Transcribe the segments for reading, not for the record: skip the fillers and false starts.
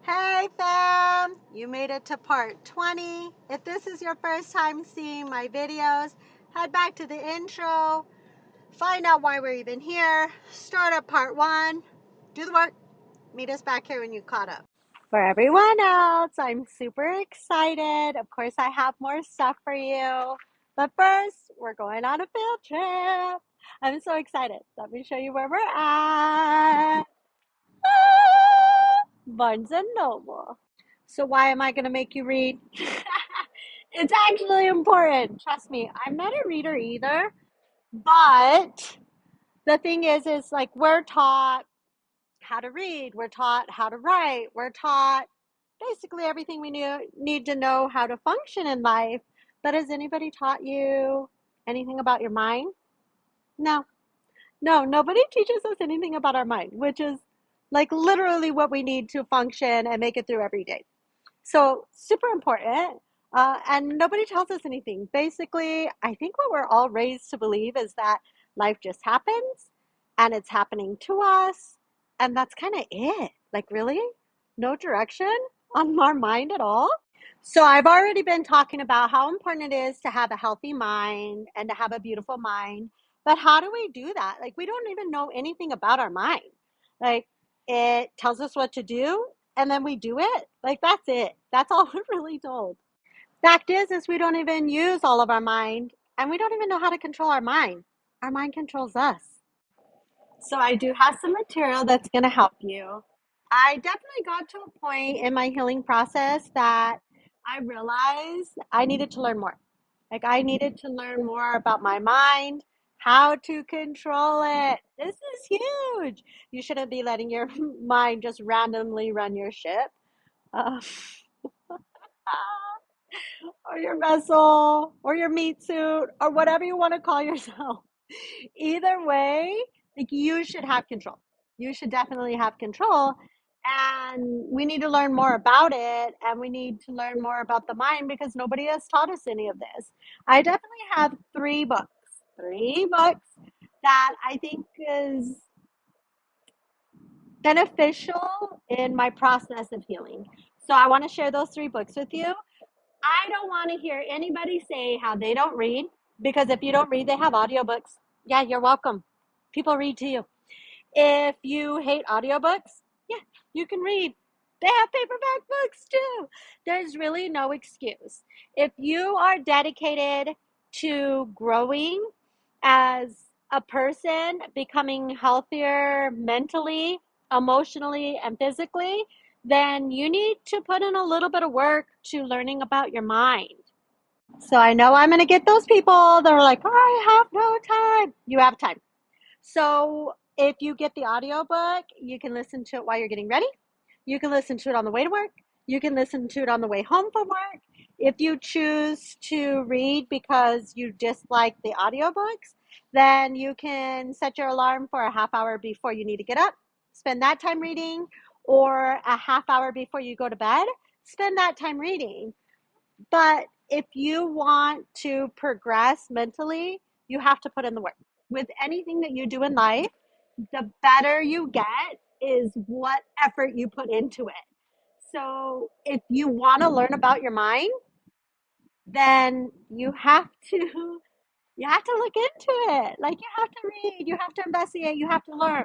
Hey fam, you made it to part 20. If this is your first time seeing my videos, head back to the intro, find out why we're even here, start at part 1, do the work, meet us back here when you caught up. For everyone else, I'm super excited. Of course, I have more stuff for you. But first, we're going on a field trip. I'm so excited. Let me show you where we're at. Barnes and Noble. So why am I going to make you read? It's actually important. Trust me, I'm not a reader either. But the thing is like we're taught how to read, we're taught how to write, we're taught basically everything we need to know how to function in life. But has anybody taught you anything about your mind? No. No, nobody teaches us anything about our mind, which is like literally what we need to function and make it through every day. So super important. And nobody tells us anything. Basically, I think what we're all raised to believe is that life just happens and it's happening to us. And that's kind of it. Like, really? No direction on our mind at all? So I've already been talking about how important it is to have a healthy mind and to have a beautiful mind. But how do we do that? Like, we don't even know anything about our mind. Like, it tells us what to do and then we do it. Like, that's it. That's all we're really told. Fact is we don't even use all of our mind and we don't even know how to control our mind. Our mind controls us. So I do have some material that's going to help you. I definitely got to a point in my healing process that I realized I needed to learn more. Like, I needed to learn more about my mind, how to control it. This is huge. You shouldn't be letting your mind just randomly run your ship. Uh, or your vessel, or your meat suit, or whatever you want to call yourself. Either way, like, you should have control. You should definitely have control. And we need to learn more about it. And we need to learn more about the mind because nobody has taught us any of this. I definitely have three books that I think is beneficial in my process of healing. So I want to share those 3 books with you. I don't want to hear anybody say how they don't read because if you don't read, they have audiobooks. Yeah, you're welcome. People read to you. If you hate audiobooks, yeah, you can read. They have paperback books too. There's really no excuse. If you are dedicated to growing as a person, becoming healthier mentally, emotionally, and physically, then you need to put in a little bit of work to learning about your mind. So I know I'm going to get those people that are like, I have no time. You have time. So if you get the audiobook, you can listen to it while you're getting ready. You can listen to it on the way to work. You can listen to it on the way home from work. If you choose to read because you dislike the audiobooks, then you can set your alarm for a half hour before you need to get up. Spend that time reading, or a half hour before you go to bed. Spend that time reading. But if you want to progress mentally, you have to put in the work. With anything that you do in life, the better you get is what effort you put into it. So if you want to learn about your mind, then you have to look into it. Like, you have to read, you have to investigate, you have to learn.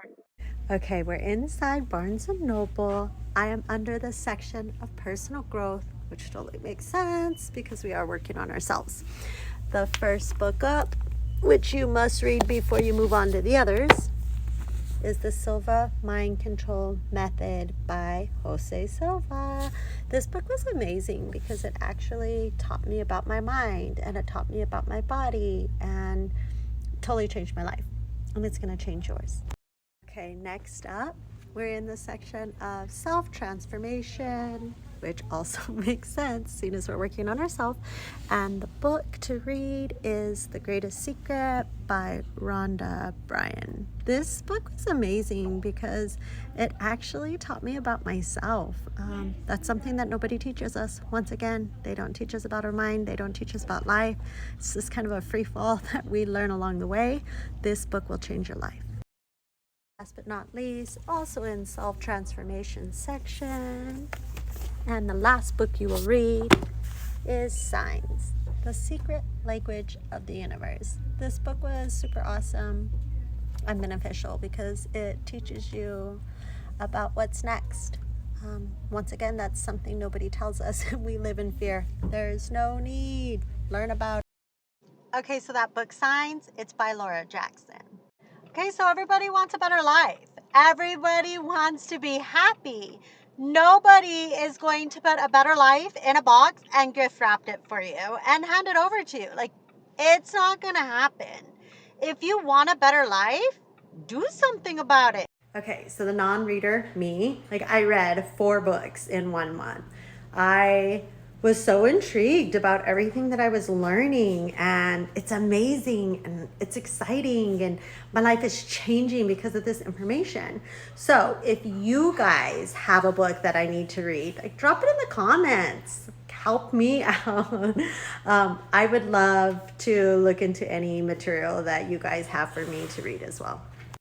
Okay, we're inside Barnes and Noble. I am under the section of personal growth, which totally makes sense because we are working on ourselves. The first book up, which you must read before you move on to the others, is The Silva Mind Control Method by Jose Silva. This book was amazing because it actually taught me about my mind and it taught me about my body and totally changed my life. And it's going to change yours. Okay, next up, we're in the section of self-transformation, which also makes sense, seeing as we're working on ourselves. And the book to read is The Greatest Secret by Rhonda Bryan. This book was amazing because it actually taught me about myself. That's something that nobody teaches us. Once again, they don't teach us about our mind. They don't teach us about life. It's just kind of a free fall that we learn along the way. This book will change your life. Last but not least, also in self-transformation section, and the last book you will read is Signs, The Secret Language of the Universe. This book was super awesome and beneficial because it teaches you about what's next. Once again, that's something nobody tells us. We live in fear. There's no need. Learn about it. Okay, so that book, Signs, it's by Laura Jackson. Okay, so everybody wants a better life. Everybody wants to be happy. Nobody is going to put a better life in a box and gift wrap it for you and hand it over to you. Like, it's not going to happen. If you want a better life, do something about it. Okay, so the non-reader, me, like I read 4 books in 1 month. I was so intrigued about everything that I was learning, and it's amazing and it's exciting, and my life is changing because of this information. So if you guys have a book that I need to read, like drop it in the comments. Help me out. I would love to look into any material that you guys have for me to read as well.